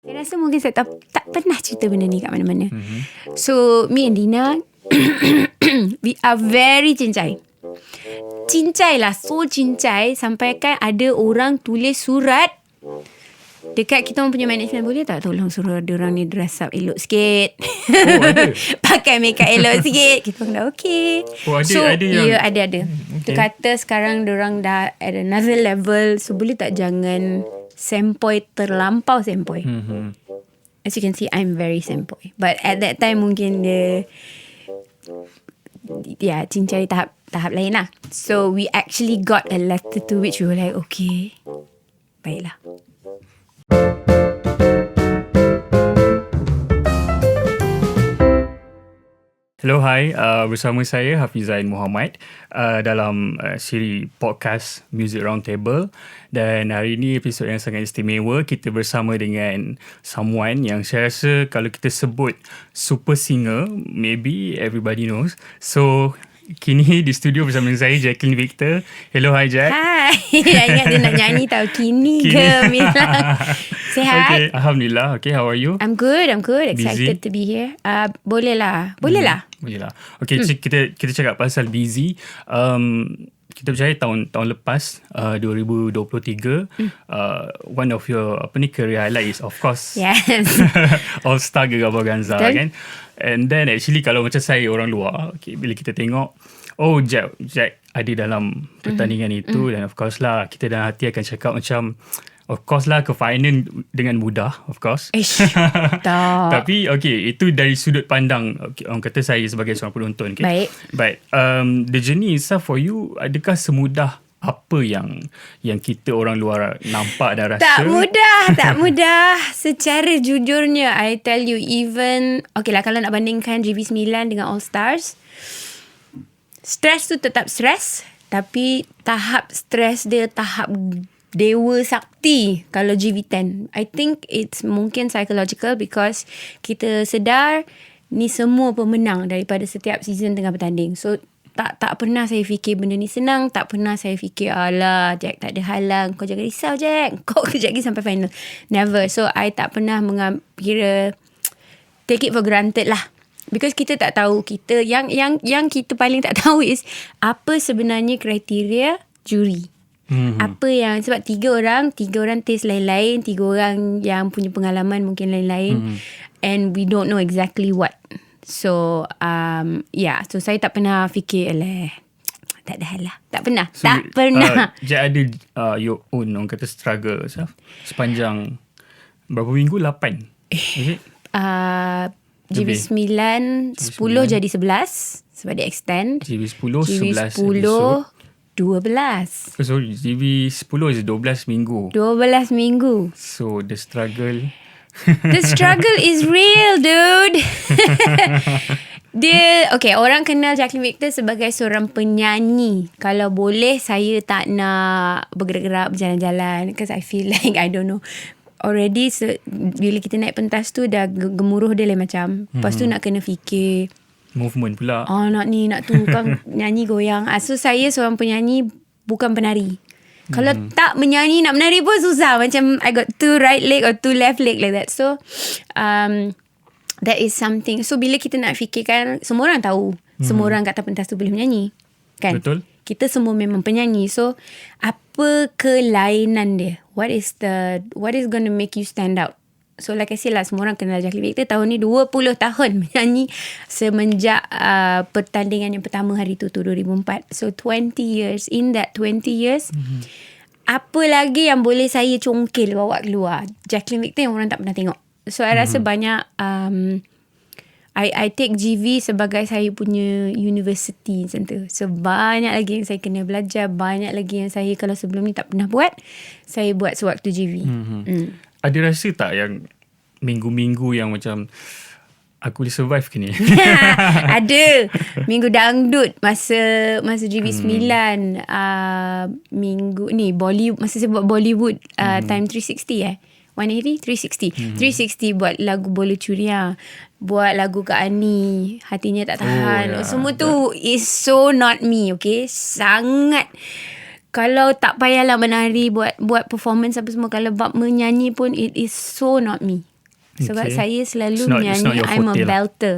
Saya rasa mungkin saya tak pernah cerita benda ni kat mana-mana. So me and Dina we are very cincai. Cincai lah, so cincai sampai kan ada orang tulis surat dekat kita orang punya management, boleh tak tolong suruh diorang ni dress up elok sikit. Ada? Pakai makeup elok sikit. Kita orang dah okay. Ada yang... Ya, ada. Dia kata sekarang diorang dah at another level. So boleh tak jangan sempoi, terlampau sempoi. As you can see, I'm very sempoi. But at that time mungkin dia cincai tahap lain lah. So we actually got a letter to which we were like, okay, baiklah. Hello, hi. Bersama saya Hafizain Muhammad dalam siri podcast Muzik Roundtable. Dan hari ini episod yang sangat istimewa. Kita bersama dengan someone yang saya rasa kalau kita sebut super singer, maybe everybody knows. So, kini di studio bersama dengan saya Jaclyn Victor. Hello, hi Jack. Hai. Ingat dia nak nyanyi tau. Kini ke Mila? Sihat? Okay, Alhamdulillah. Okay, how are you? I'm good. Excited to be here. Boleh lah. Okay, kita cakap pasal busy. Kita percaya tahun lepas 2023 one of your career highlight is of course Yes. All Star Gegar-Vaganza kan. And then actually kalau macam saya orang luar, okay, bila kita tengok Jack ada dalam pertandingan itu, dan of course lah kita dalam hati akan cakap macam of course lah ke final dengan mudah, of course. Tak. Tapi okay, itu dari sudut pandang, okay, orang kata saya sebagai seorang penonton. Okay? Baik. But the journey itself for you, adakah semudah apa yang kita orang luar nampak dan rasa? Tak mudah. Secara jujurnya, I tell you, even okay lah, kalau nak bandingkan GB9 dengan All Stars, stres tu tetap stres, tapi tahap stres dia tahap Dewa Sakti kalau GV10. I think it's mungkin psychological because kita sedar ni semua pemenang daripada setiap season tengah bertanding. So tak pernah saya fikir benda ni senang. Tak pernah saya fikir alah Jack tak ada halang, kau jangan risau Jack, kau kejap lagi sampai final. Never. So I tak pernah kira take it for granted lah. Because kita tak tahu, kita yang kita paling tak tahu is apa sebenarnya kriteria juri. Apa yang, sebab tiga orang taste lain-lain, 3 orang yang punya pengalaman mungkin lain-lain, and we don't know exactly what. So so saya tak pernah fikir tak ada hal lah. Tak pernah. Jack ada your own, orang kata struggle sepanjang berapa minggu? 8 is it? GB9 10 jadi 11 sebab dia extend. GB10 11 12. Sorry, GB10 is 12 minggu. 12 minggu. So the struggle is real, dude. Dia orang kenal Jaclyn Victor sebagai seorang penyanyi. Kalau boleh saya tak nak bergerak-gerak berjalan-jalan, because I feel like I don't know. Already bila kita naik pentas tu dah gemuruh dia lain macam. Lepas tu nak kena fikir movement pula. Nak ni, nak tu kan. Nyanyi goyang. So saya seorang penyanyi, bukan penari. Kalau tak menyanyi, nak menari pun susah. Macam I got 2 right leg or 2 left leg like that. So that is something. So bila kita nak fikirkan, semua orang tahu, semua orang kat atas pentas tu boleh menyanyi kan? Betul. Kita semua memang penyanyi. So apa kelainan dia? What is going to make you stand out? So like I say lah, semua orang kenal Jaclyn Victor. Tahun ni 20 tahun menyanyi semenjak pertandingan yang pertama hari tu 2004. So 20 years. In that 20 years, apa lagi yang boleh saya congkil bawa keluar? Jaclyn Victor yang orang tak pernah tengok. So I rasa banyak I take GV sebagai saya punya university macam tu. So banyak lagi yang saya kena belajar, banyak lagi yang saya kalau sebelum ni tak pernah buat, saya buat sewaktu GV. Ada rasa tak yang minggu-minggu yang macam aku boleh survive ke ni? Ada. Minggu dangdut masa GV9, minggu ni Bollywood, masa saya buat Bollywood time 360 180 360 buat lagu Bola Curia, buat lagu Kak Ani, Hatinya Tak Tahan. Semua tu is so not me, okay? Sangat. Kalau tak payahlah menari, buat performance apa semua, kalau bab menyanyi pun it is so not me. Sebab saya selalu It's not menyanyi, your I'm a forte lah. belter.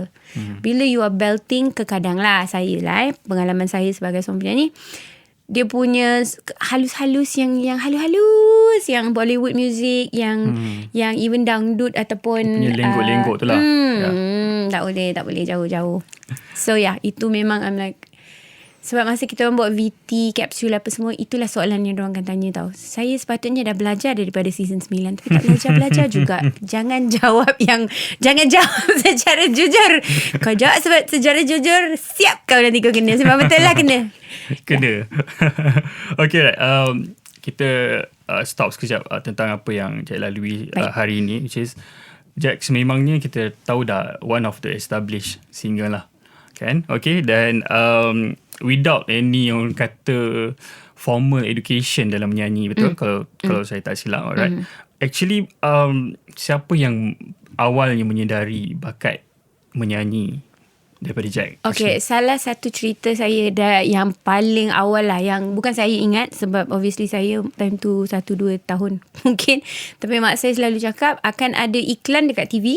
Bila you are belting, kadang lah saya lah, pengalaman saya sebagai seorang penyanyi, dia punya halus-halus yang halus-halus, yang Bollywood music, yang even dangdut ataupun Dia punya lenggok-lenggok tu lah. Tak boleh jauh-jauh. So itu memang I'm like, sebab masa kita orang buat VT, kapsul apa semua, itulah soalan yang diorang akan tanya tau. Saya sepatutnya dah belajar daripada season 9, tapi tak belajar juga. Jangan jawab secara jujur. Kau jawab secara jujur, siap kau nanti kau kena. Sebab betul lah kena. Okay, right. Kita stop sekejap tentang apa yang Jack lalui hari ini, which is Jack sememangnya kita tahu dah one of the established singer lah, kan? Okay, dan without any orang kata formal education dalam menyanyi, betul? Kalau saya tak silap, alright. Actually, siapa yang awalnya menyedari bakat menyanyi daripada Jack? Okay, salah satu cerita saya yang paling awal lah, yang bukan saya ingat sebab obviously saya time tu 1-2 tahun mungkin, tapi mak saya selalu cakap akan ada iklan dekat TV.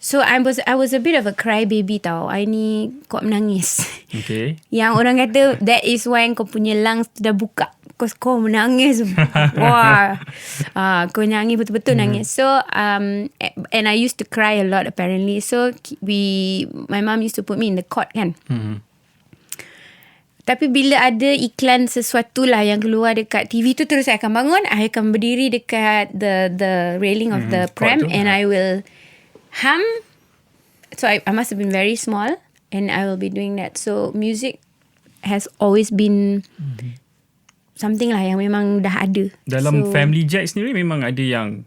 So I was a bit of a cry baby tau. I ni kuat menangis. Okay. Yang orang kata that is why kau punya lungs dah buka. Kau menangis. Wah. Kau nangis betul-betul nangis. So and I used to cry a lot apparently. So my mom used to put me in the cot kan. Tapi bila ada iklan sesuatu lah yang keluar dekat TV tu, terus saya akan bangun. I akan berdiri dekat the railing of the pram and I will hum. So I must have been very small and I will be doing that. So music has always been something lah yang memang dah ada. Dalam family Jack sendiri memang ada yang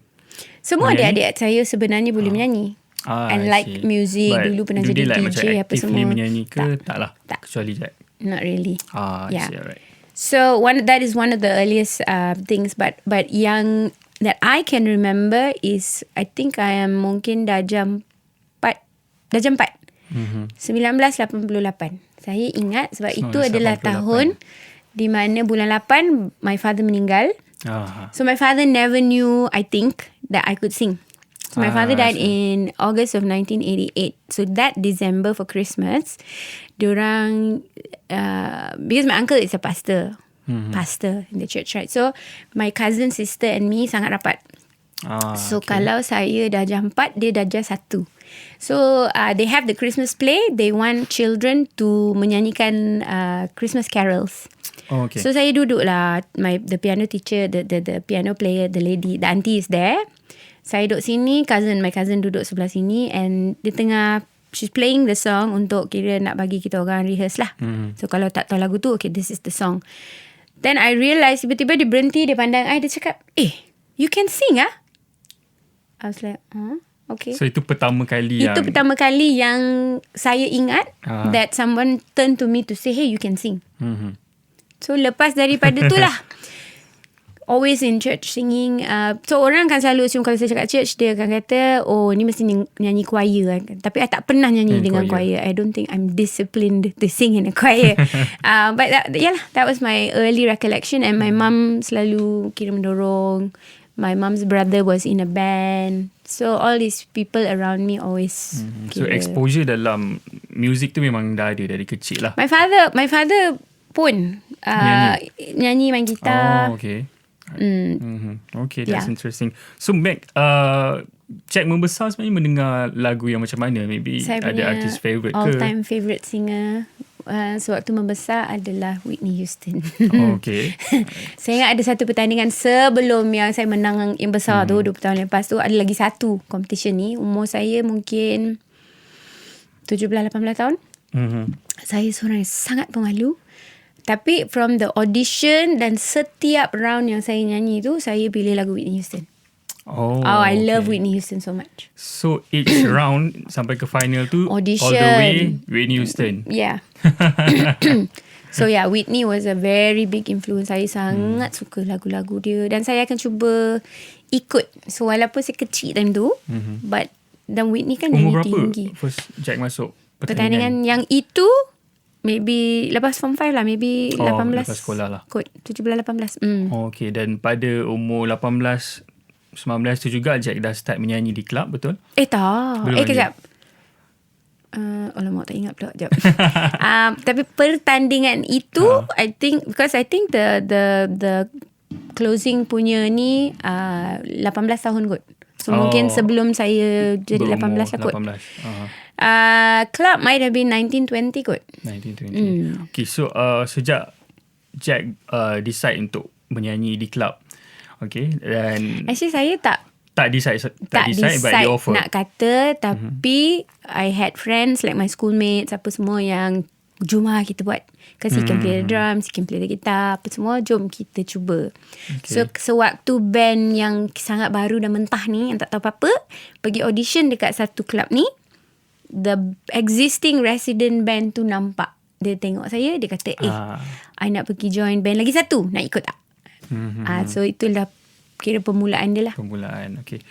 semua adik-adik saya sebenarnya boleh menyanyi. And like music. But dulu pernah jadi like DJ apa semua. menyanyi ke? Tak lah. Kecuali Jack. Not really. I see, alright. So that is one of the earliest things, but yang that I can remember is, I think I am mungkin darjah 4. 1988. Saya ingat sebab itu adalah 88. tahun di mana bulan 8 my father meninggal. So my father never knew, I think, that I could sing. So my father died in August of 1988. So that December for Christmas, diorang because my uncle is a pastor in the church, right? So my cousin, sister and me sangat rapat. So kalau saya darjah 4, dia darjah 1. So they have the Christmas play. They want children to menyanyikan Christmas carols. So saya duduk lah, the piano teacher, the piano player, the auntie is there. Saya duduk sini, my cousin duduk sebelah sini, and dia tengah, she's playing the song untuk kira nak bagi kita orang rehearse lah. So kalau tak tahu lagu tu, okay, this is the song. Then I realise, tiba-tiba dia berhenti, dia pandang I, dia cakap, you can sing ah? I was like, okay. So itu pertama kali yang saya ingat that someone turned to me to say, hey, you can sing. So lepas daripada tu lah, always in church singing. So orang kan selalu assume kalau saya cakap church, dia akan kata, oh ni mesti nyanyi choir kan. Tapi I tak pernah nyanyi dengan choir. I don't think I'm disciplined to sing in a choir. But that was my early recollection. And my mum selalu kira mendorong. My mum's brother was in a band. So all these people around me always So exposure dalam music tu memang dah ada dari kecil lah. My father pun nyanyi, main gitar. Okay. Okay, that's interesting. So Meg, Jack membesar sebenarnya mendengar lagu yang macam mana? Maybe saya ada artis favourite ke? All-time favourite singer sewaktu membesar adalah Whitney Houston. Okay. Saya ingat ada satu pertandingan sebelum yang saya menang yang besar tu, 20 tahun lepas tu, ada lagi satu competition ni. Umur saya mungkin 17-18 tahun. Saya seorang yang sangat pemalu. Tapi from the audition dan setiap round yang saya nyanyi tu, saya pilih lagu Whitney Houston. I love Whitney Houston so much. So each round sampai ke final tu audition, all the way Whitney Houston. Yeah. So Whitney was a very big influence. Saya sangat suka lagu-lagu dia dan saya akan cuba ikut. So walaupun saya kecil time tu, but dan Whitney kan nyanyi tinggi. First Jack masuk pertandingan yang itu maybe lepas form 5 lah, maybe 18. Lepas sekolah lah. Kot 17-18. Okay, dan pada umur 18 2019 tu juga Jack dah start menyanyi di club, betul? Tak. Belum lagi? Kejap. Alamak, tak ingat pula. Sekejap. Tapi pertandingan itu, I think the closing punya ni 18 tahun kot. So mungkin sebelum saya jadi 18 lah kot. 18. Club might have been 1920 kot. 1920. Okay, so sejak Jack decide untuk menyanyi di club, okay, dan Actually saya tak decide but dia offer nak kata, tapi I had friends like my schoolmates apa semua yang jom lah kita buat, because he can play the drums, he can play the guitar, apa semua, jom kita cuba. So sewaktu band yang sangat baru dan mentah ni, yang tak tahu apa-apa, pergi audition dekat satu club ni, the existing resident band tu nampak, dia tengok saya, dia kata I nak pergi join band lagi satu, nak ikut tak? So itulah kira permulaan dia lah. Permulaan, okay.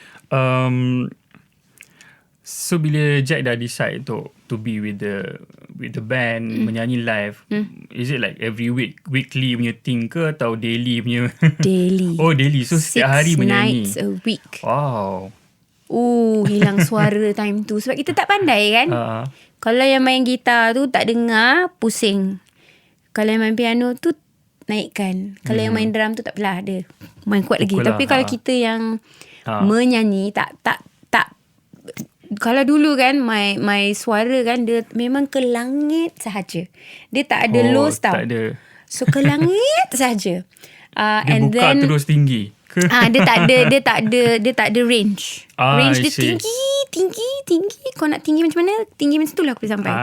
So bila Jack dah decide to be with the band, menyanyi live, is it like every weekly punya thing ke atau daily punya? Daily. Oh, daily. So setiap hari menyanyi. 6 nights a week. Wow. Hilang suara time tu sebab kita tak pandai kan. Kalau yang main gitar tu tak dengar, pusing. Kalau yang main piano tu naikkan. Kalau yang main drum tu tak apalah, dia main kuat lagi. Tapi kalau kita yang menyanyi tak kalau dulu kan my suara kan dia memang ke langit sahaja. Dia tak ada lows tau. Tak ada. So ke langit sahaja. Dia And buka then terus tinggi. dia tak ada range. Range dia tinggi. Kau nak tinggi macam mana? Tinggi macam tu lah aku boleh sampai.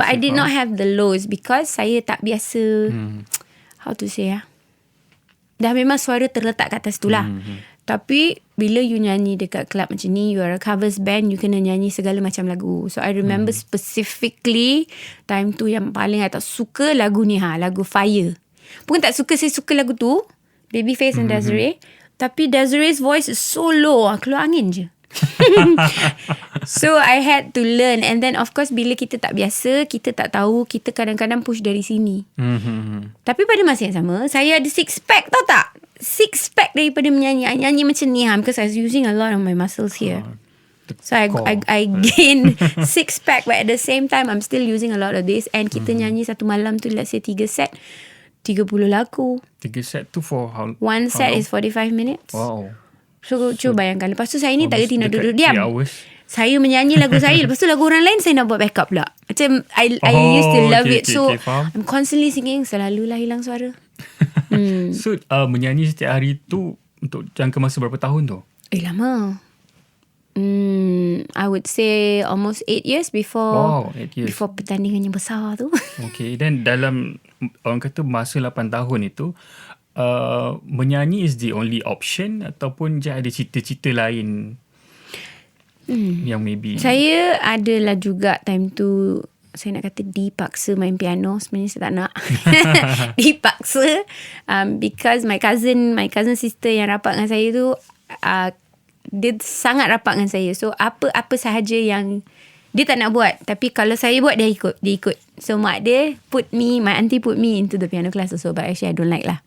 But I did not have the lows because saya tak biasa how to say dah memang suara terletak kat atas tu lah. Tapi bila you nyanyi dekat club macam ni, you are a covers band, you kena nyanyi segala macam lagu. So I remember specifically time tu yang paling I tak suka lagu ni, lagu Fire. Bukan tak suka, saya suka lagu tu, Babyface and Desiree. Tapi Desiree's voice is so low, keluar angin je. So I had to learn. And then of course bila kita tak biasa, kita tak tahu, kita kadang-kadang push dari sini. Tapi pada masa yang sama, saya ada 6-pack, tahu tak? 6-pack daripada menyanyi. I nyanyi macam ni because I was using a lot of my muscles here. So I gained 6-pack, but at the same time I'm still using a lot of this. And kita nyanyi satu malam tu, let's say 3 set, 30 lagu. 3 set tu for how? One set is 45 minutes. Wow. So cuba bayangkan. Lepas tu saya ni tak boleh duduk diam. 3 hours. Saya menyanyi lagu saya, lepas tu lagu orang lain saya nak buat backup pula. Macam I used to love it. So I'm constantly singing, selalulah hilang suara. So menyanyi setiap hari tu untuk jangka masa berapa tahun tu? Lama. I would say almost 8 years before 8 years. before pertandingan yang besar tu. Okay, then dalam orang kata masa 8 tahun itu, menyanyi is the only option ataupun je ada cita-cita lain yang maybe? Saya adalah juga time tu, saya nak kata dipaksa main piano. Sebenarnya saya tak nak. Dipaksa because my cousin sister yang rapat dengan saya tu, dia sangat rapat dengan saya. So apa sahaja yang dia tak nak buat, tapi kalau saya buat, dia ikut. So my auntie put me into the piano class also, but actually I don't like lah.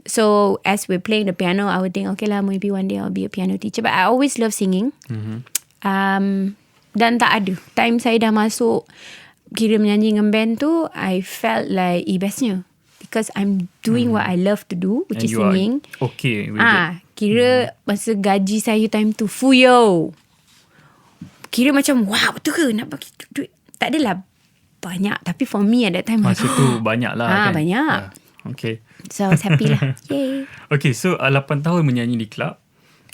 So as we're playing the piano, I would think, okay lah, maybe one day I'll be a piano teacher. But I always love singing. Dan tak ada time saya dah masuk kira menyanyi dengan band tu, I felt like bestnya, because I'm doing what I love to do, which is singing. Okay with it. Kira masa gaji saya time tu fuyo, kira macam wow, betul ke nak bagi duit? Tak adalah banyak, tapi for me at that time masa tu banyak lah kan. Banyak. Okay. So I was happy lah. Yay. Okay, so 8 tahun menyanyi di club,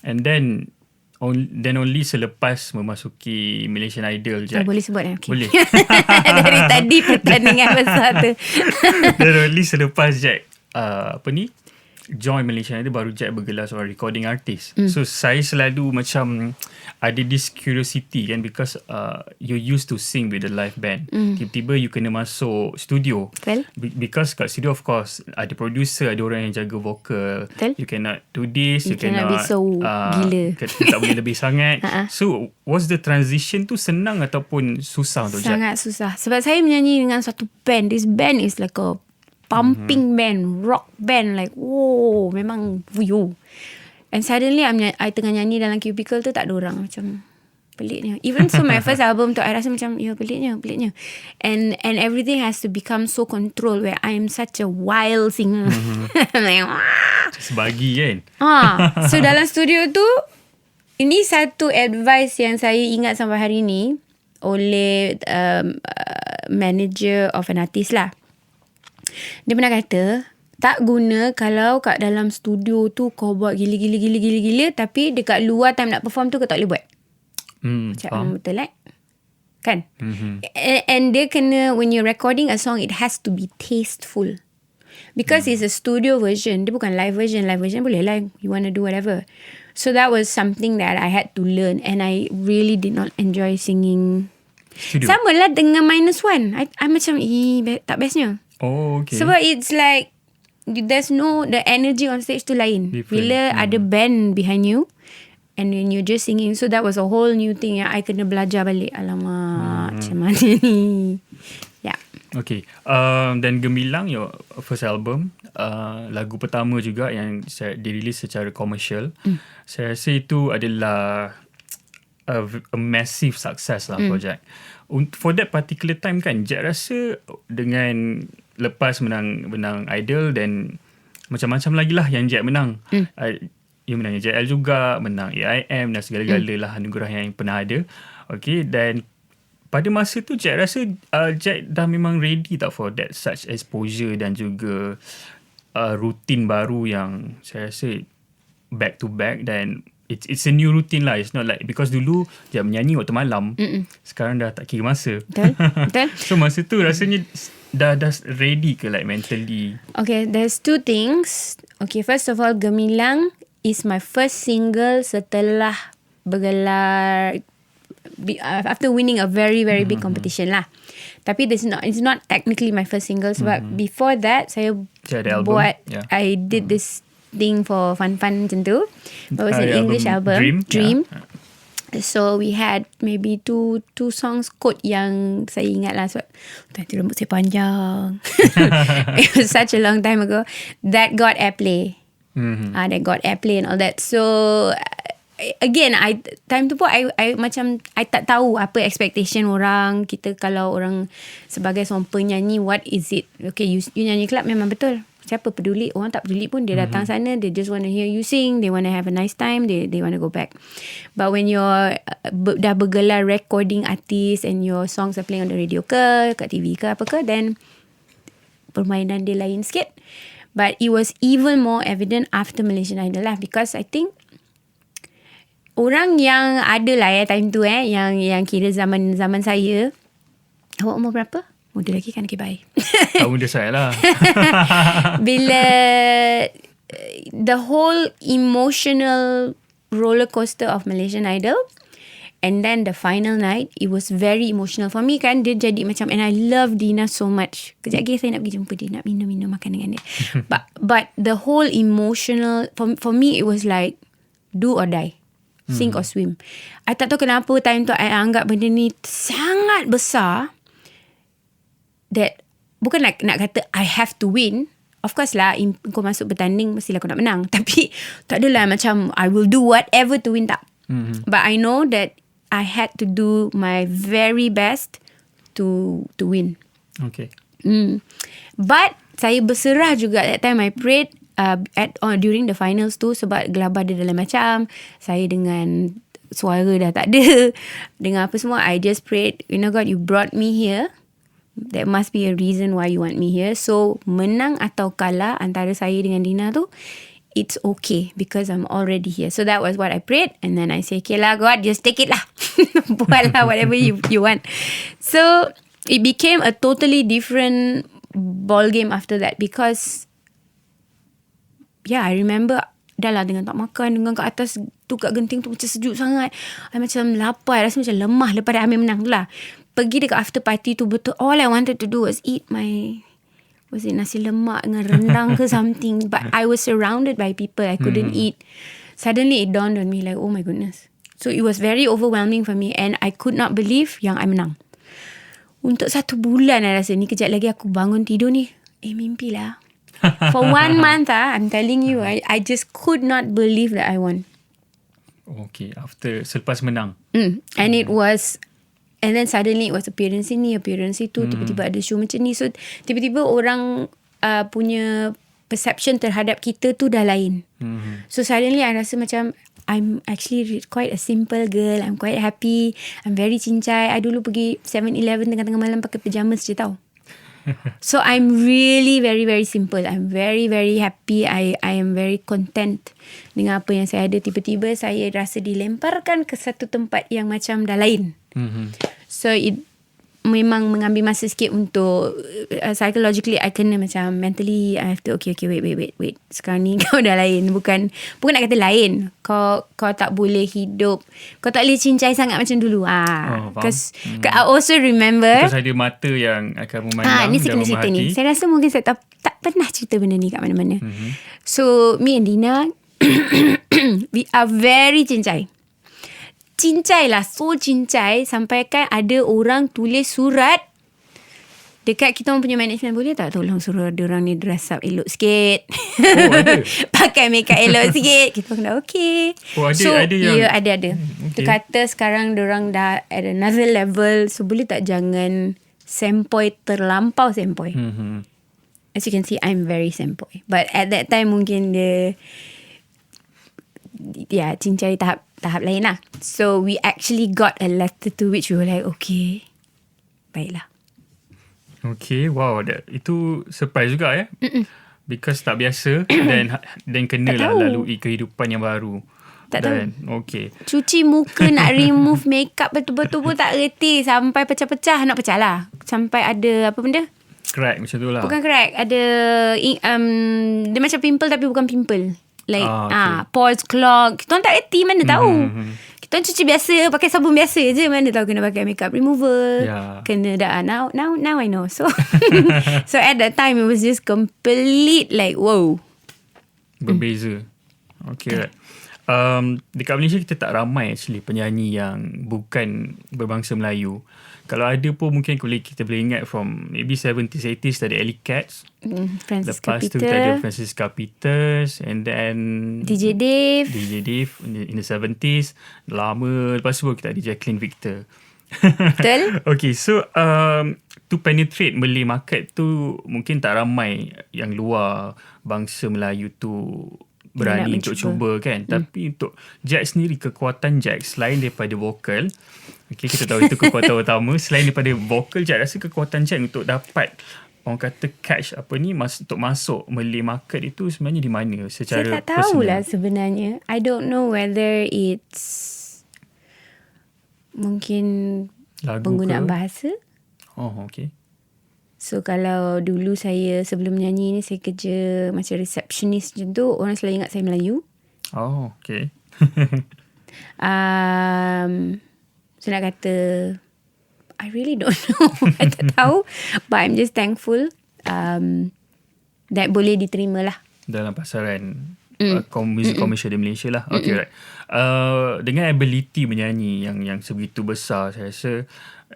and then only selepas memasuki Malaysian Idol je. Boleh sebut okay. Boleh. Dari tadi pertandingan besar tu. Dan only selepas Jack join Malaysian Idol, baru Jack bergelar seorang recording artist. So saya selalu macam ada this curiosity kan, because you used to sing with the live band. Tiba-tiba you kena masuk studio. Because kat studio of course ada producer, ada orang yang jaga vokal. You cannot do this, you cannot be so gila. Tak boleh lebih sangat. So was the transition tu senang ataupun susah untuk Jack? Sangat susah. Sebab saya menyanyi dengan satu band. This band is like a pumping band, rock band, like memang And suddenly I tengah nyanyi dalam cubicle tu, tak ada orang. Macam peliknya. Even so my first album tu, I rasa macam peliknya. And everything has to become so controlled, where I am such a wild singer. Like, Sebagi kan. So dalam studio tu, ini satu advice yang saya ingat sampai hari ni oleh manager of an artist lah. Dia pernah kata, tak guna kalau kat dalam studio tu kau buat gila-gila tapi dekat luar time nak perform tu kau tak boleh buat. Macam betul lah kan? And dia kena, when you're recording a song, it has to be tasteful. Because it's a studio version, dia bukan live version. Live version boleh lah, you want to do whatever. So that was something that I had to learn, and I really did not enjoy singing studio. Sama lah dengan -1. I macam tak bestnya. Oh, okay. Sebab it's like there's no, the energy on stage tu lain. Different. Bila ada band behind you and when you're just singing, so that was a whole new thing yang I kena belajar balik. Alamak, macam mana ni? Yeah. Okay. Dan Gemilang, your first album, lagu pertama juga yang dirilis secara komersial. Saya rasa itu adalah a massive success lah project. For that particular time kan, Jack rasa dengan lepas menang Idol dan macam-macam lagi lah yang Jack menang. You menang JL juga, menang AIM dan segala-gala lah anugerah yang pernah ada. Okay, dan pada masa tu Jack rasa Jack dah memang ready tak for that such exposure dan juga rutin baru yang saya rasa back to back, dan it's a new routine lah. It's not like, because dulu Jack menyanyi waktu malam, sekarang dah tak kira masa. Betul. So masa tu rasanya dah ready ke like mentally? Okay, there's two things. Okay, first of all, Gemilang is my first single setelah bergelar, after winning a very very big competition lah. Tapi it's not technically my first single sebab before that saya buat I did this thing for fun macam tu. It was an English album, Dream. Yeah. So we had maybe two songs quote yang saya ingat lah. So tadi rambut saya panjang. It was such a long time ago. That got airplay. That got airplay and all that. So again, time tu pun I macam I tak tahu apa expectation orang. Kita kalau orang sebagai seorang penyanyi, what is it? Okay, you nyanyi club memang betul. Siapa peduli? Orang tak peduli pun. Dia datang sana, they just want to hear you sing, they want to have a nice time, they want to go back. But when you're dah bergelar recording artist and your songs are playing on the radio ke, kat TV ke apa ke, then permainan dia lain sikit. But it was even more evident after Malaysian Idol lah, because I think orang yang ada lah time tu yang kira zaman saya. Awak umur berapa? Muda lagi kan? Okay, bye. Tak muda saya lah. Bila the whole emotional roller coaster of Malaysian Idol, and then the final night, it was very emotional for me kan. Dia jadi macam, and I love Dina so much. Kejap lagi saya nak pergi jumpa dia, nak minum makan dengan dia. But the whole emotional, for me it was like do or die, sink or swim. I tak tahu kenapa time tu I anggap benda ni sangat besar, that bukan nak kata I have to win. Of course lah, kau masuk bertanding mestilah kau nak menang. Tapi tak adalah macam I will do whatever to win, tak. But I know that I had to do my very best to win. Okay. But saya berserah juga that time. I prayed during the finals tu, sebab gelabah dia dalam macam, saya dengan suara dah tak ada, dengan apa semua, I just prayed, you know God, you brought me here. There must be a reason why you want me here. So menang atau kalah antara saya dengan Dina tu, it's okay because I'm already here. So that was what I prayed, and then I say, okay lah God, just take it lah. Buat lah whatever you want. So it became a totally different ball game after that, because I remember dah lah dengan tak makan, dengan kat atas tu kat genting tu macam sejuk sangat. I macam lapar, rasa macam lemah lepas dah ambil menang tu lah. Pergi dekat after party tu, betul all I wanted to do was eat my, was it nasi lemak dengan rendang ke something, but I was surrounded by people, I couldn't eat. Suddenly it dawned on me like, oh my goodness. So it was very overwhelming for me, and I could not believe yang I menang. Untuk 1 bulan I rasa ni, kejap lagi aku bangun tidur ni, mimpi lah. For 1 month, I'm telling you, I just could not believe that I won. Okay, selepas menang. And it was, and then suddenly it was appearance ni, appearance itu, tiba-tiba ada show macam ni. So tiba-tiba orang punya perception terhadap kita tu dah lain. So suddenly I rasa macam I'm actually quite a simple girl. I'm quite happy. I'm very cincai. I dulu pergi 7-Eleven tengah-tengah malam pakai pajamas je tau. So I'm really very very simple. I'm very very happy. I am very content dengan apa yang saya ada. Tiba-tiba saya rasa dilemparkan ke satu tempat yang macam dah lain. So it memang mengambil masa sikit untuk psychologically I kena macam mentally I have to okay wait. Sekarang ni kau dah lain. Bukan nak kata lain. Kau tak boleh hidup. Kau tak boleh cincai sangat macam dulu. Because I also remember because ada mata yang akan memandang ni saya kena cerita ni. Saya rasa mungkin saya tak pernah cerita benda ni kat mana-mana. So me and Dina we are very cincai. Cincai lah, so cincai sampai kan ada orang tulis surat dekat kita orang punya management, boleh tak tolong suruh dia orang ni dress up elok sikit. Ada? Pakai makeup elok sikit. Kita orang dah okay. Ada yang ya, ada. Dia kata sekarang dia orang dah at another level. So boleh tak jangan sempoi, terlampau sempoi. As you can see, I'm very sempoi. But at that time mungkin dia cincai tahap lain lah. So we actually got a letter to which we were like, okay, baiklah. Okay, wow, itu surprise juga ya. Because tak biasa dan kenalah lalui kehidupan yang baru. Tak tahu. Okay. Cuci muka nak remove makeup betul-betul pun tak reti. Sampai pecah-pecah, nak pecah lah. Sampai ada apa benda? Crack macam tu lah. Bukan crack, ada dia macam pimple tapi bukan pimple. Like pores clog. Kita orang tak reti, mana tahu. Kita orang cuci biasa, pakai sabun biasa je, mana tahu kena pakai makeup remover. Kena dah. Now I know. So so at that time it was just complete like wow. Berbeza. Okay, right. Dekat Malaysia kita tak ramai actually penyanyi yang bukan berbangsa Melayu. Kalau ada pun mungkin kita boleh ingat from maybe 70s, 80s tadi Alley Cats. Francisca Lepas Peter. tu kita ada Francisca Peters and then DJ Dave in the 70s. Lama. Lepas tu kita ada Jaclyn Victor. Betul. Okay, so to penetrate Malay market tu mungkin tak ramai yang luar bangsa Melayu tu berani untuk cuba kan. Tapi untuk Jack sendiri, kekuatan Jack selain daripada vokal, okay, kita tahu itu kekuatan utama. Selain daripada vokal, Jack rasa kekuatan Jack untuk dapat orang kata catch untuk masuk Malay market itu sebenarnya di mana secara saya tak tahulah sebenarnya. I don't know whether it's mungkin lagu penggunaan ke? bahasa. Oh, okay. So kalau dulu saya sebelum menyanyi ni saya kerja macam receptionist macam tu, orang selalu ingat saya Melayu. Oh, okay. So nak kata I really don't know. I tak tahu. But I'm just thankful that boleh diterima lah dalam pasaran muzik komersial di Malaysia lah. Okay, right. Dengan ability menyanyi yang sebegitu besar, saya rasa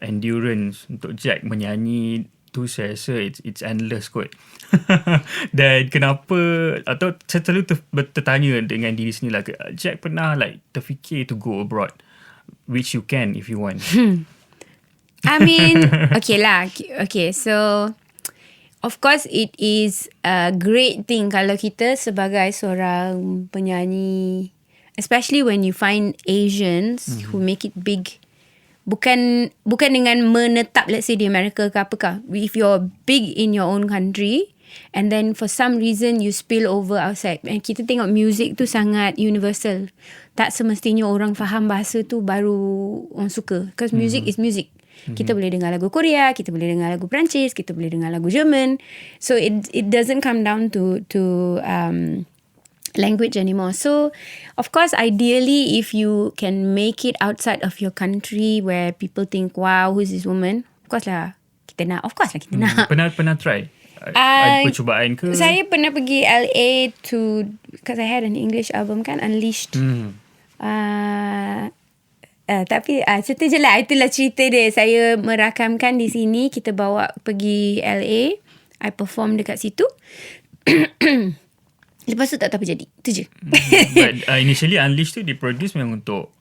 endurance untuk Jack menyanyi tu saya rasa it's endless kot. Dan kenapa, atau saya selalu tertanya dengan diri sendiri lah, Jack pernah like terfikir to go abroad, which you can if you want. I mean, okay lah. Okay, so of course it is a great thing kalau kita sebagai seorang penyanyi, especially when you find Asians who make it big. Bukan dengan menetap let's say di Amerika ke apakah. If you're big in your own country and then for some reason you spill over outside, and kita tengok music tu sangat universal. Tak semestinya orang faham bahasa tu baru orang suka. Because music is music. Kita boleh dengar lagu Korea, kita boleh dengar lagu Perancis, kita boleh dengar lagu German. So it doesn't come down to language anymore. So of course ideally if you can make it outside of your country where people think wow, who's this woman, of course lah kita nak. Pernah try? Ada percubaan ke? Saya pernah pergi LA because I had an English album kan, Unleashed. Tapi cerita je lah, itulah cerita dia. Saya merakamkan di sini, kita bawa pergi LA, I perform dekat situ. Lepas tu tak tahu apa jadi. Itu je. But initially Unleashed tu diproduce memang untuk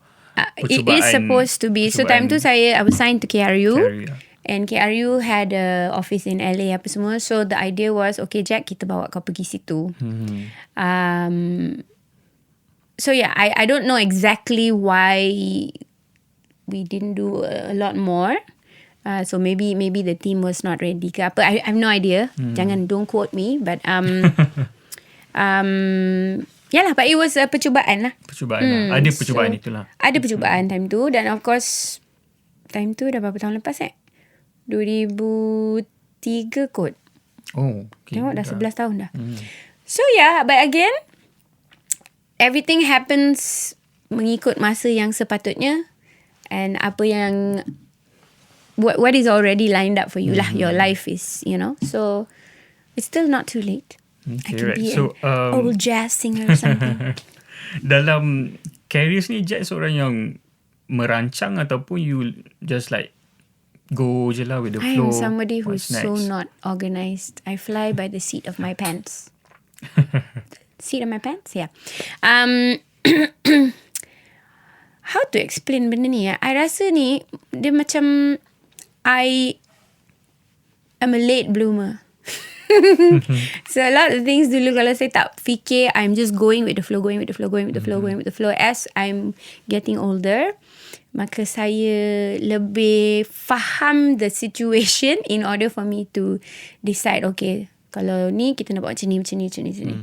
It is supposed to be. So time tu I was signed to KRU. And KRU had a office in LA apa semua. So the idea was, okay Jack, kita bawa kau pergi situ. So yeah, I don't know exactly why we didn't do a lot more. So maybe the team was not ready ke apa. I have no idea. Don't quote me. But yalah, but it was a percubaan lah. Ada percubaan itulah. Ada percubaan time tu. Dan of course, time tu dah berapa tahun lepas 2003 kot. Oh, okay. Tengok dah 11 tahun dah. So yeah, but again, everything happens mengikut masa yang sepatutnya. And apa yang what is already lined up for you lah. Your life is, so it's still not too late. Okay, I can be so, an old jazz singer or something. Dalam career ni, Jack seorang yang merancang ataupun you just like go je lah with the I flow? am somebody who's so not organized. I fly by the seat of my pants. Seat of my pants? Yeah. How to explain benda ni? I rasa ni, dia macam I am a late bloomer. So a lot of things dulu kalau saya tak fikir, I'm just going with the flow. As I'm getting older, maka saya lebih faham the situation in order for me to decide, okay, kalau ni kita nak buat macam ni.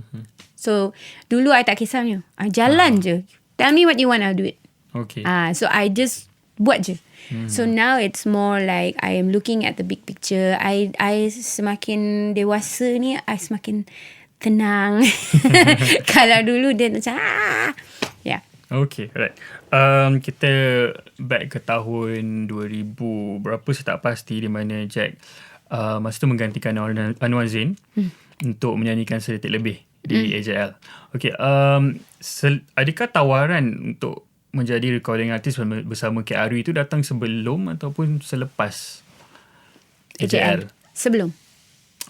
So dulu I tak kisahnya, I jalan je. Tell me what you want, I'll do it. Okay. So I just buat je. So now it's more like I am looking at the big picture. I semakin dewasa ni, I semakin tenang. Kalau dulu dia macam yeah. Okay, right. Kita back ke tahun 2000 berapa saya tak pasti, di mana Jack masa tu menggantikan Anwar Zain untuk menyanyikan sedetik lebih di AJL. Okay, adakah tawaran untuk menjadi recording artist bersama KRU itu datang sebelum ataupun selepas AJL? Sebelum.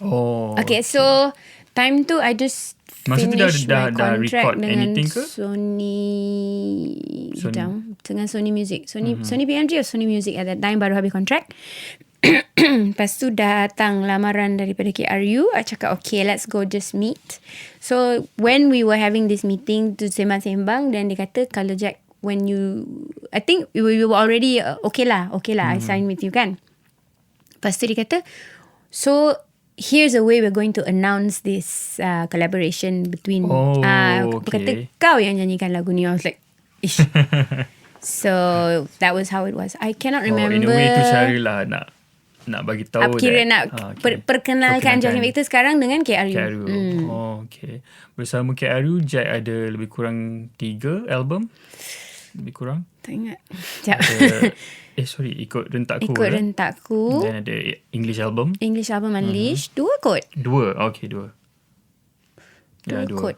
Oh. Okay, so time tu I just masa tu finish dah my contract record dengan anything ke? dengan Sony Music. Sony PMG or Sony Music at that time, baru habis contract. Lepas tu datang lamaran daripada KRU. I cakap, okay, let's go just meet. So when we were having this meeting to sembang-sembang, dan dia kata, kalau Jack, when you, I think we were already okay lah, I sign with you kan. Lepas tu dia kata, so here's a way we're going to announce this collaboration between okay. Kata kau yang nyanyikan lagu ni. I was like, ish. So that was how it was. I cannot remember. In a way tu cara lah nak bagi tahu kira nak perkenalkan Jaclyn Victor sekarang dengan KRU. Oh, okay. Bersama KRU, Jack ada lebih kurang 3 album. Lebih kurang. Tak ingat. Ikut rentakku. Ikut rentakku. Dan ada English album. Unleashed. 2 kot. 2. Okay, 2. 2 kot.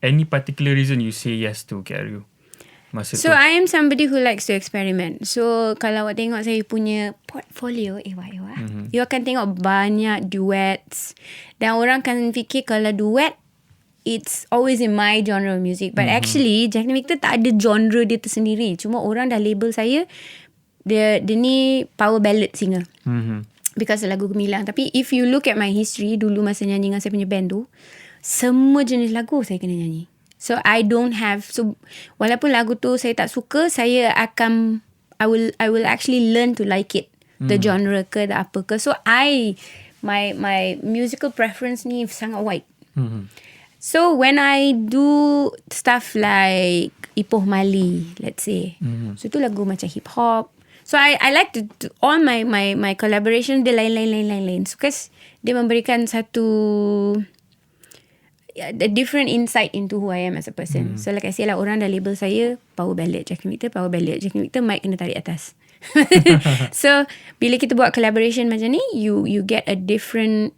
Any particular reason you say yes to KRU? Masa so tu? I am somebody who likes to experiment. So kalau awak tengok saya punya portfolio, you akan tengok banyak duets. Dan orang akan fikir kalau duet, it's always in my genre of music. But actually, Jaclyn Victor tak ada genre dia tersendiri. Cuma orang dah label saya, dia ni power ballad singer. Because lagu gemilang. Tapi if you look at my history, dulu masa nyanyi dengan saya punya band tu, semua jenis lagu saya kena nyanyi. So I don't have, so walaupun lagu tu saya tak suka, I will actually learn to like it. The genre ke, the apa ke. So my musical preference ni sangat wide. So when I do stuff like Ipoh Mali, let's say, so itu lagu macam hip hop. So I like to all my collaboration dia lain. So cause dia memberikan satu a different insight into who I am as a person. So like I say lah, orang dah label saya power ballad, Jaclyn Victor power ballad, Jaclyn Victor mic kena tarik atas. So bila kita buat collaboration macam ni, you get a different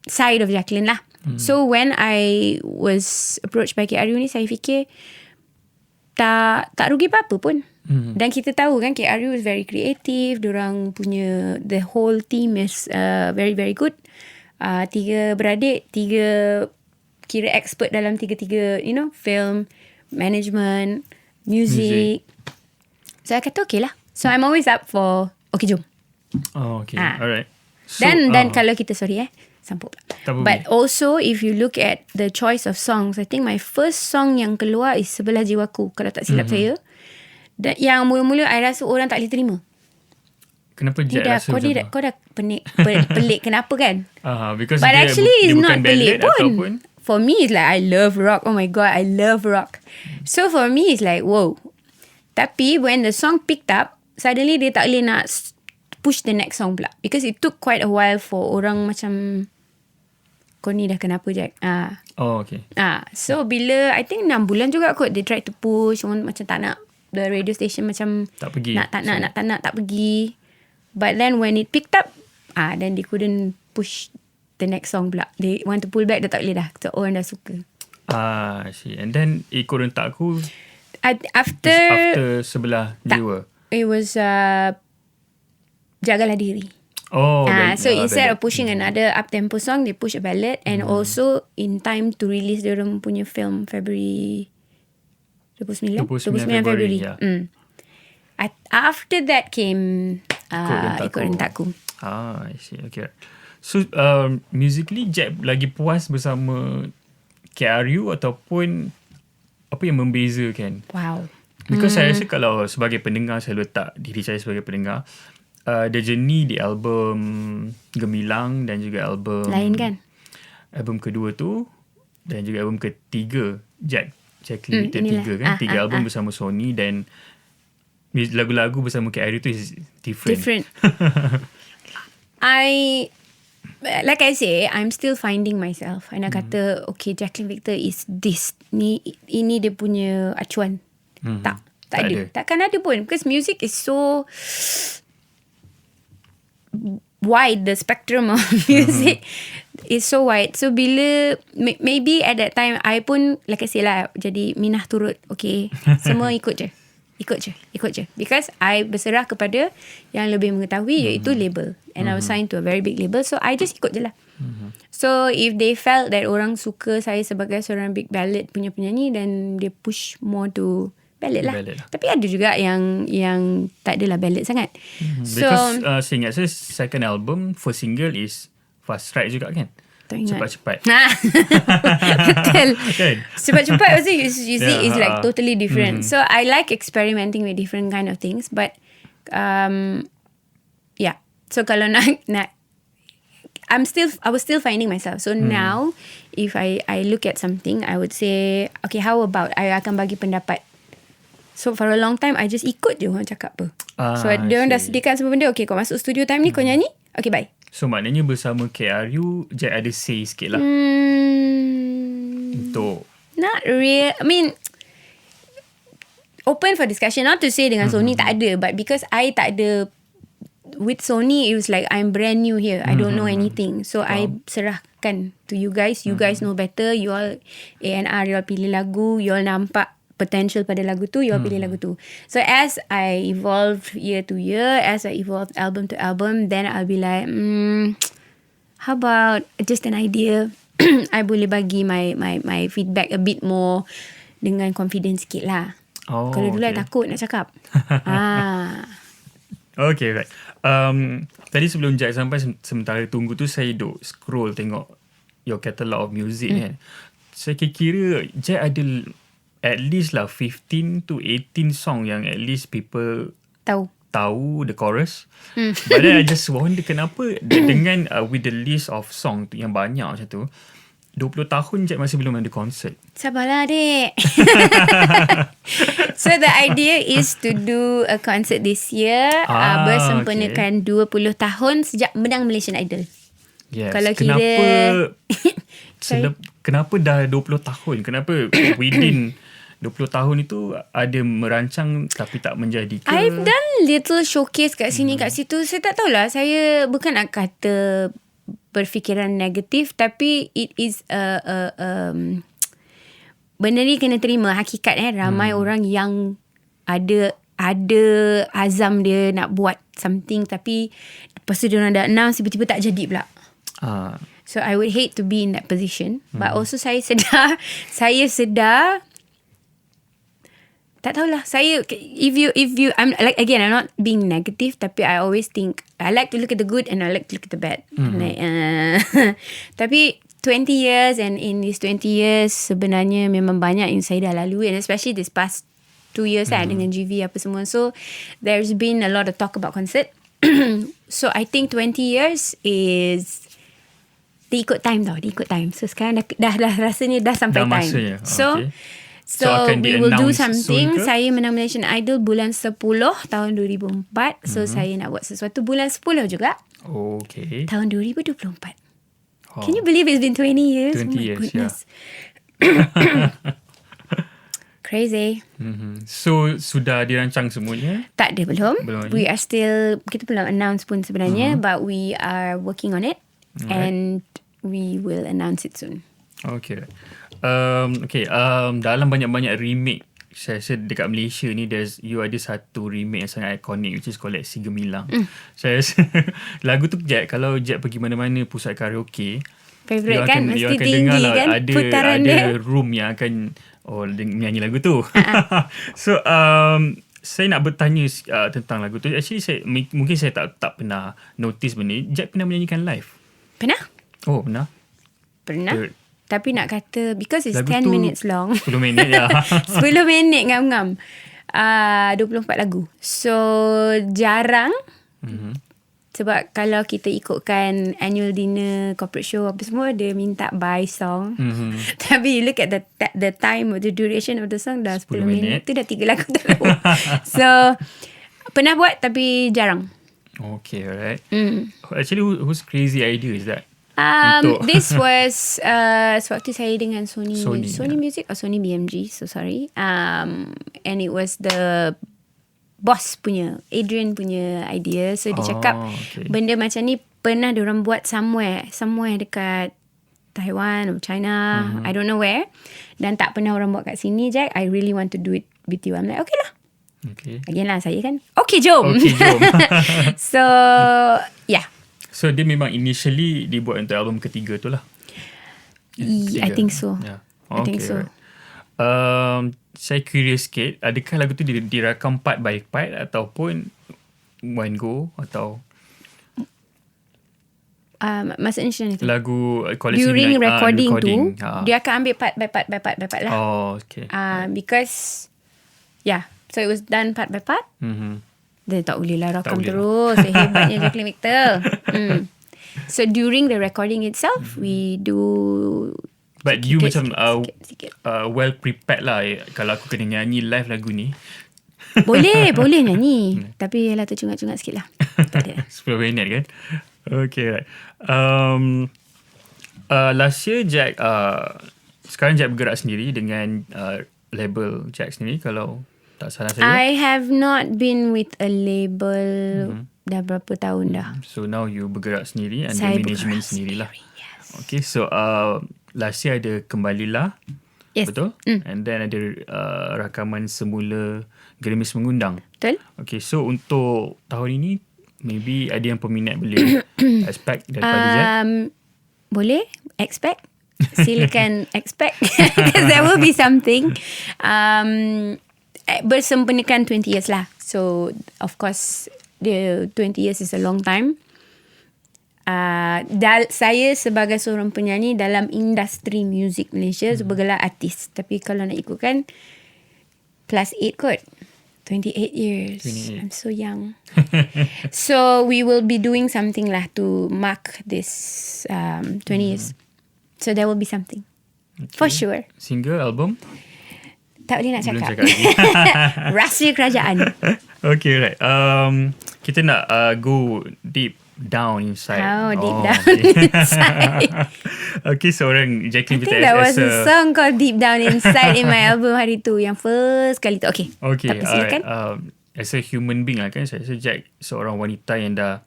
side of Jaclyn lah. So when I was approached by KRU ni, saya fikir tak rugi apa-apa pun. Dan kita tahu kan KRU is very creative. Diorang punya the whole team is very very good. Tiga beradik, tiga kira expert dalam tiga-tiga, film, management, music. So I kata okay lah. So I'm always up for okay jom. Oh, okay. Alright. So, Dan kalau kita sampuk. boleh. But also if you look at the choice of songs, I think my first song yang keluar is Sebelah Jiwaku, kalau tak silap saya. Dan yang mula-mula I rasa orang tak boleh terima. Kenapa Jack rasa macam tu? Kau dah pelik kenapa kan? Because But dia, actually dia it's bukan not pelik ballad pun. ataupun For me it's like I love rock. Oh my god, I love rock. So for me it's like wow. Tapi when the song picked up, suddenly dia tak boleh nak push the next song pula. Because it took quite a while for orang macam kau ni dah kenapa Jack? Oh, okay. So bila I think 6 bulan juga kot they tried to push, orang macam tak nak, the radio station macam tak pergi. Tak pergi. But then when it picked up, then they couldn't push the next song pula. They want to pull back, dia tak boleh dah. So orang dah suka. I see. And then ikut rentak aku after Sebelah Jiwa. It was Jagalah Diri. So instead of pushing another up-tempo song, they push a ballad. And also in time to release diorang punya film February 29 February. Yeah. After that came Ikut Rentakku. I see. Okay. So musically Jack lagi puas bersama KRU ataupun apa yang membezakan? Wow. Because saya rasa kalau sebagai pendengar, saya letak diri saya sebagai pendengar, the journey di album Gemilang dan juga album lain kan? Album kedua tu dan juga album ketiga Jaclyn Victor 3 kan? 3 album bersama Sony dan lagu-lagu bersama KRU tu is different. Mm-hmm. Like I say, I'm still finding myself. I nak kata, okay, Jaclyn Victor is this. Ini dia punya acuan. Tak ada. Takkan ada pun. Because music is so wide. The spectrum of music is so wide. So bila, maybe at that time, I pun, like I say lah, jadi minah turut. Okay, semua ikut je. Because I berserah kepada yang lebih mengetahui, iaitu label. And I was signed to a very big label. So I just ikut je lah. So if they felt that orang suka saya sebagai seorang big ballad punya penyanyi, then they push more to ballad lah. Tapi ada juga yang tak adalah ballad sangat. Because seingat saya second album, first single is Fast Strike juga kan? Cepat-cepat. Betul. Cepat-cepat also you see is like totally different. So I like experimenting with different kind of things, but yeah. So kalau nak I was still finding myself. So now if I look at something, I would say, okay, how about I akan bagi pendapat. So for a long time I just ikut je orang cakap apa. So dia orang dah sediakan semua benda. Okay, kau masuk studio time ni, kau nyanyi. Okay, bye. So maknanya bersama KRU Jack ada say sikit lah untuk not real. I mean, open for discussion. Not to say dengan Sony tak ada, but because I tak ada with Sony, it was like I'm brand new here. I don't know anything. So I serahkan to you guys. You guys know better. You all A&R, you all pilih lagu. You all nampak potential pada lagu tu, you all pilih lagu tu. So as I evolve year to year, as I evolve album to album, then I'll be like, how about just an idea? I boleh bagi my feedback a bit more dengan confidence sikit lah. Kalau dulu I takut nak cakap. Okay, right. Tadi sebelum Jack sampai, sementara tunggu tu saya duk scroll tengok your catalogue of music kan. Saya kira Jack ada at least lah 15 to 18 song yang at least people tahu the chorus. But then I just wonder kenapa dengan with the list of song yang banyak macam tu, 20 tahun Jack masih belum ada konsert. Sabarlah dek. So the idea is to do a concert this year, bersempurnakan 20 tahun sejak menang Malaysian Idol. Yes. Kalau kenapa dah 20 tahun? Kenapa within 20 tahun itu ada merancang tapi tak menjadi ke? I've done little showcase kat sini kat situ. Saya tak tahulah. Saya bukan nak kata berfikiran negatif, tapi it is benda ni kena terima hakikat. Ramai orang yang ada azam dia nak buat something, tapi lepas tu dia orang dah announce, tiba-tiba tak jadi pula. So I would hate to be in that position. But also saya sedar tak tahulah. Saya, if you, I'm like, again, I'm not being negative, tapi I always think, I like to look at the good and I like to look at the bad. Like, tapi 20 years, and in these 20 years, sebenarnya memang banyak yang saya dah lalui, and especially this past 2 years lah dengan GV apa semua. So, there's been a lot of talk about concert. So, I think 20 years is, dia ikut time tau, dia ikut time. So, sekarang dah rasanya dah sampai dah time. Masanya. So akan we will do something. soon ke? Saya menang Malaysian Idol bulan 10 tahun 2004. So saya nak buat sesuatu bulan 10 juga. Okay. Tahun 2024. Can you believe it's been 20 years? 20 years, goodness. Crazy. So sudah dirancang semuanya? Tak ada, belum. Belum lagi? We are still, kita belum announce pun sebenarnya, but we are working on it. And we will announce it soon. Okay. Dalam banyak-banyak remake, saya rasa dekat Malaysia ni, you ada satu remake yang sangat ikonik, which is called Si Gemilang. Saya rasa lagu tu kalau Jack pergi mana-mana pusat karaoke, Favorite kan? Mesti akan tinggi dengar lah, kan? Putaran ada dia. room yang akan menyanyi lagu tu. So saya nak bertanya tentang lagu tu. Actually mungkin saya tak pernah notice benda ni. Jack pernah menyanyikan live? Pernah? Oh, pernah? Pernah. Tapi nak kata, because it's lagu 10 tu minutes long. 10 minit ya. 10 minit ngam-ngam. 24 lagu. So, jarang. Sebab kalau kita ikutkan annual dinner, corporate show, apa semua, dia minta by song. Tapi you look at the time or the duration of the song, dah 10 minit. Tu dah 3 lagu terlalu. So, pernah buat tapi jarang. Okay, alright. Actually, whose crazy idea is that? This was sewaktu saya dengan Sony Music or Sony BMG, so sorry. And it was the boss punya, Adrian punya idea. So dia cakap benda macam ni pernah diorang buat somewhere dekat Taiwan or China, I don't know where, dan tak pernah orang buat kat sini. Jack, I really want to do it with you. I'm like, okay lah. Again lah saya kan, okay jom. So yeah. So dia memang initially dibuat untuk album ketiga tu lah. I think so. Yeah. I think so. Right. Saya curious sikit, adakah lagu tu dirakam part by part ataupun one go atau maksudnya macam mana tu? lagu during recording tu dia akan ambil part by part lah. Okay. Because so it was done part by part. Dia tak boleh lah rakam terus. Hebatnya Jaclyn Victor. So during the recording itself, we do. But you macam sikit. well prepared lah. Kalau aku kena nyanyi live lagu ni, Boleh nyanyi. Tapi yalah tercungak-cungak sikit lah. Tak ada. 10 minit kan. Okay, right. Last year Jack, sekarang Jack bergerak sendiri dengan label Jack sendiri, kalau tak salah saya. I have not been with a label dah berapa tahun dah. So now you bergerak sendiri, under Saya management bergerak sendirilah. Yes. Okay, so last year ada Kembalilah. Yes. Betul? And then ada rakaman semula Gerimis Mengundang. Betul. Okay, so untuk tahun ini, maybe ada yang peminat boleh expect daripada Jack? Boleh expect. Silakan expect. Because there will be something. Bersempurnakan 20 years lah. So of course the 20 years is a long time. Saya sebagai seorang penyanyi dalam industri muzik Malaysia bergelar artis. Tapi kalau nak ikutkan plus 8 kot, 28 years. 28. I'm so young. So we will be doing something lah to mark this 20 years. So there will be something. For sure. Single, album? Tak boleh nak cakap. Rahsia kerajaan. Okay, right. Kita nak go deep down inside. Deep down inside. Okay, seorang Jaclyn Victor. I think there was a song called Deep Down Inside in my album hari tu. Yang first kali tu. Okay, silakan. As a human being lah kan, saya rasa Jack seorang wanita yang dah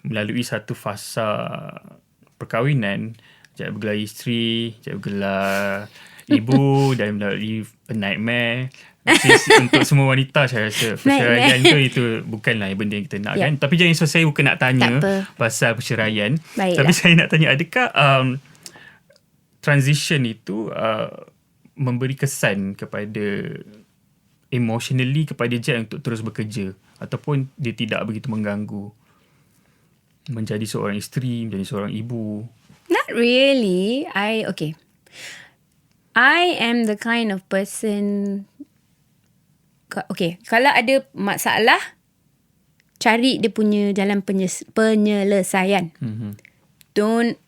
melalui satu fasa perkahwinan. Jack bergelar isteri, Jack bergelar ibu, dan melalui a nightmare, Untuk semua wanita saya rasa perceraian tu itu bukanlah benda yang kita nak kan. Tapi jangan risau, saya bukan nak tanya pasal perceraian. Baiklah. Tapi saya nak tanya, adakah transition itu memberi kesan kepada emotionally kepada Jack untuk terus bekerja, ataupun dia tidak begitu mengganggu menjadi seorang isteri, menjadi seorang ibu? Not really. I am the kind of person, kalau ada masalah, cari dia punya jalan penyelesaian. Don't,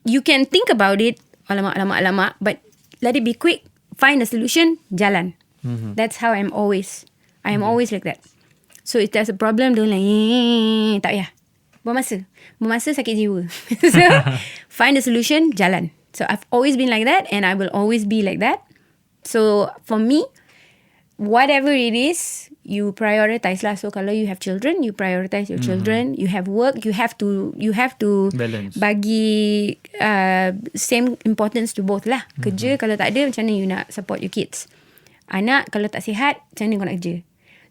you can think about it, alamak, but let it be quick. Find a solution, jalan. That's how I am always like that. So if there's a problem, don't tak payah. Bermasa sakit jiwa. So find a solution, jalan. So I've always been like that, and I will always be like that. So for me, whatever it is, you prioritize lah. So kalau you have children, you prioritize your children. You have work, you have to balance. Bagi same importance to both lah. Kerja kalau tak ada, macam mana you nak support your kids? Anak kalau tak sihat, macam mana kau nak kerja?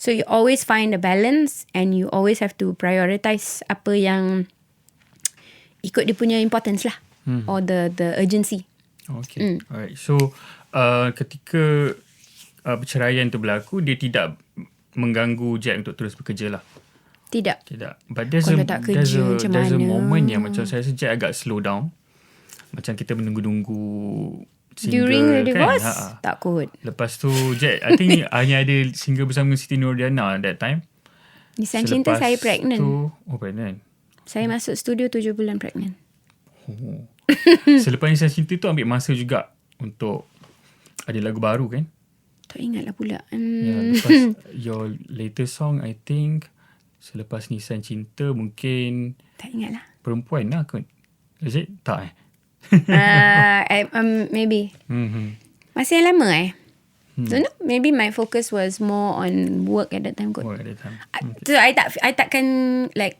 So you always find a balance, and you always have to prioritize apa yang ikut dia punya importance lah. Or the urgency. Okay. Alright. So ketika perceraian tu berlaku, dia tidak mengganggu Jack untuk terus bekerja lah? Tidak. But there's a moment yang macam saya rasa Jack agak slow down. Macam kita menunggu-nunggu single. During the divorce? Kan? Tak kot. Lepas tu Jack, I think hanya ada single bersama Siti Nurdiana that time. Nisan Cinta saya pregnant. Pregnant. Saya masuk studio 7 bulan pregnant. Selepas Nisan Cinta tu ambil masa juga untuk ada lagu baru kan? Tak ingat lah pula. Lepas your latest song, I think selepas Nisan Cinta mungkin tak ingat lah. Perempuan lah kot. Is it? Tak maybe. Masih lama So no, maybe my focus was more on work at that time kot. Work at that time. So I takkan like,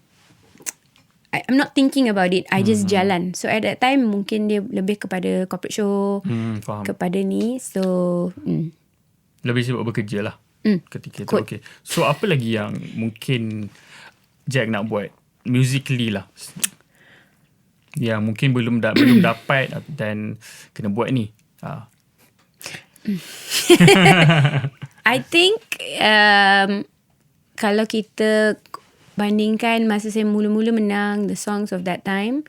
I'm not thinking about it. I just jalan. So at that time mungkin dia lebih kepada corporate show, faham. kepada ni. So lebih sibuk bekerja lah ketika tu. Okay. So apa lagi yang mungkin Jack nak buat musically lah, yang mungkin belum dapat dan kena buat ni? I think kalau kita bandingkan masa saya mula-mula menang the songs of that time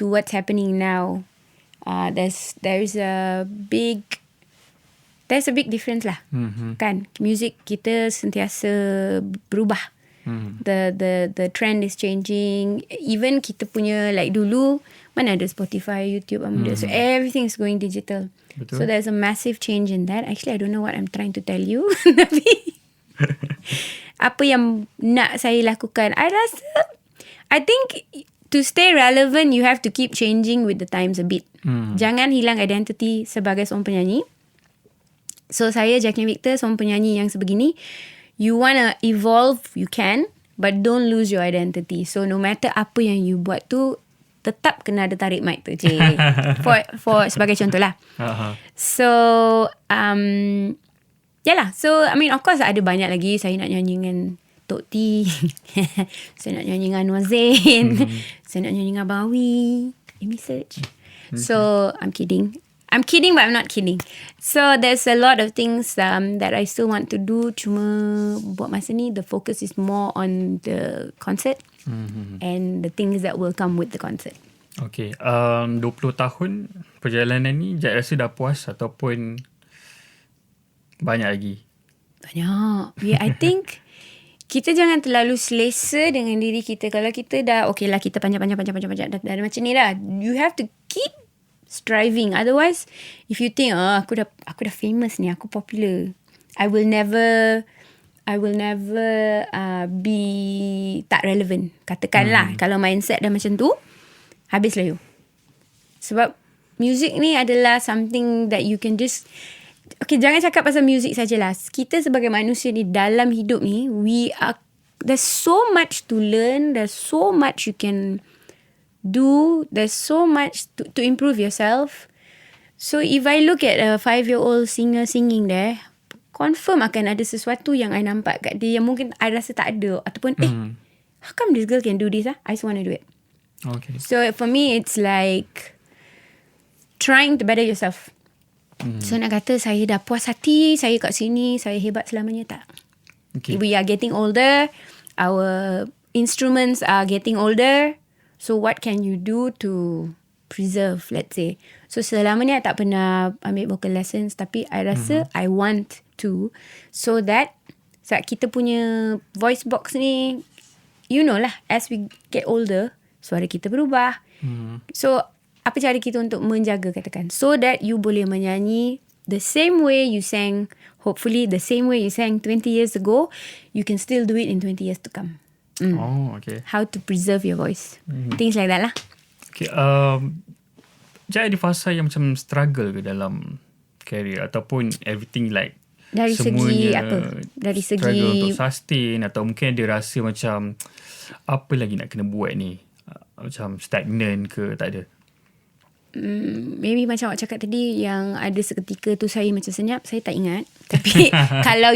to what's happening now, there's a big difference lah. Kan, music kita sentiasa berubah. The trend is changing. Even kita punya like dulu mana ada Spotify, YouTube, so everything is going digital. Betul. So there's a massive change in that. Actually I don't know what I'm trying to tell you. Tapi apa yang nak saya lakukan, I think to stay relevant you have to keep changing with the times a bit. Jangan hilang identity sebagai seorang penyanyi. So saya Jaclyn Victor, seorang penyanyi yang sebegini. You wanna evolve, you can, but don't lose your identity. So no matter apa yang you buat tu, tetap kena ada tarik mic tu, cik. for sebagai contoh lah. So yalah. So I mean of course ada banyak lagi. Saya nak nyanyi dengan Tok T. Saya nak nyanyi dengan Anwar Zain. Saya nak nyanyi dengan Abang Awi. Let me search. So I'm kidding, but I'm not kidding. So there's a lot of things that I still want to do. Cuma buat masa ni the focus is more on the concert and the things that will come with the concert. Okay. 20 tahun perjalanan ni, Jack rasa dah puas ataupun banyak lagi? Banyak. Yeah, I think kita jangan terlalu selesa dengan diri kita. Kalau kita dah okay lah, kita panjang dah macam ni dah. You have to keep striving. Otherwise, if you think aku dah famous ni, aku popular, I will never be tak relevant. Katakanlah kalau mindset dah macam tu, habislah you. Sebab music ni adalah something that you can just, okay, jangan cakap pasal music sajalah. Kita sebagai manusia ni dalam hidup ni, there's so much to learn, there's so much you can do, there's so much to improve yourself. So if I look at a 5-year-old singer singing there, confirm akan ada sesuatu yang I nampak kat dia yang mungkin I rasa tak ada. Ataupun how come this girl can do this? I just want to do it. Okay. So for me, it's like trying to better yourself. So nak kata saya dah puas hati, saya kat sini, saya hebat selamanya, tak. Okay. We are getting older, our instruments are getting older. So what can you do to preserve, let's say. So selama ni I tak pernah ambil vocal lessons, tapi I rasa I want to, so that saat kita punya voice box ni, you know lah, as we get older, suara kita berubah. So apa cara kita untuk menjaga, katakan, so that you boleh menyanyi the same way you sang, hopefully the same way you sang 20 years ago, you can still do it in 20 years to come. Oh, okay. How to preserve your voice. Things like that lah. Okay, Jack ada fasa yang macam struggle ke dalam career, ataupun everything like dari segi semuanya apa? Dari struggle segi untuk sustain, atau mungkin ada rasa macam apa lagi nak kena buat ni, macam stagnant ke, tak ada? maybe macam awak cakap tadi, yang ada seketika tu saya macam senyap, saya tak ingat. Tapi kalau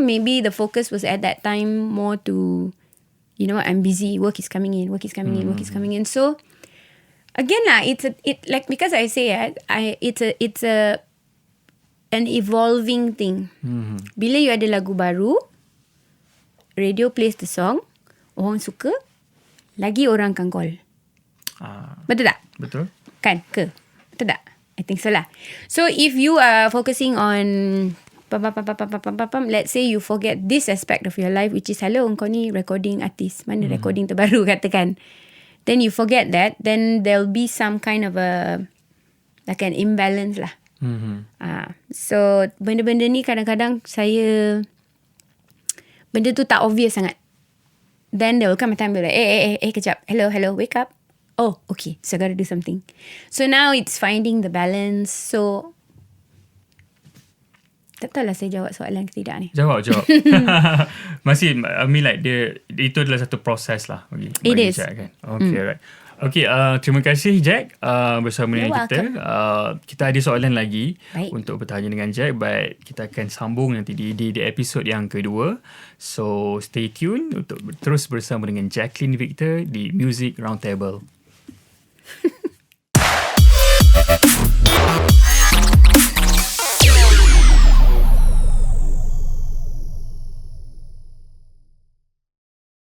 maybe the focus was at that time more to, you know, I'm busy, work is coming in. So again lah, like, because I say it's an evolving thing. Bila you ada lagu baru, radio plays the song, orang suka, lagi orang akan call. Betul tak? Betul. Kan ke? Betul tak? I think so lah. So if you are focusing on let's say you forget this aspect of your life, which is, hello, kau ni recording artist, mana recording terbaru, katakan, then you forget that, then there'll be some kind of a like an imbalance lah. So benda-benda ni kadang-kadang benda tu tak obvious sangat. Then there will come a time where like, kejap, hello, wake up. Oh, okay, so I gotta do something. So now it's finding the balance. So tak tahulah saya jawab soalan ke tidak ni. Jawab. Masih, I mean like itu adalah satu proses lah bagi It is. Jack, kan? Okay, right. Okay, terima kasih Jack bersama dengan kita. Kita ada soalan lagi untuk bertanya dengan Jack, but kita akan sambung nanti di episod yang kedua. So stay tune untuk terus bersama dengan Jaclyn Victor di Muzik Roundtable.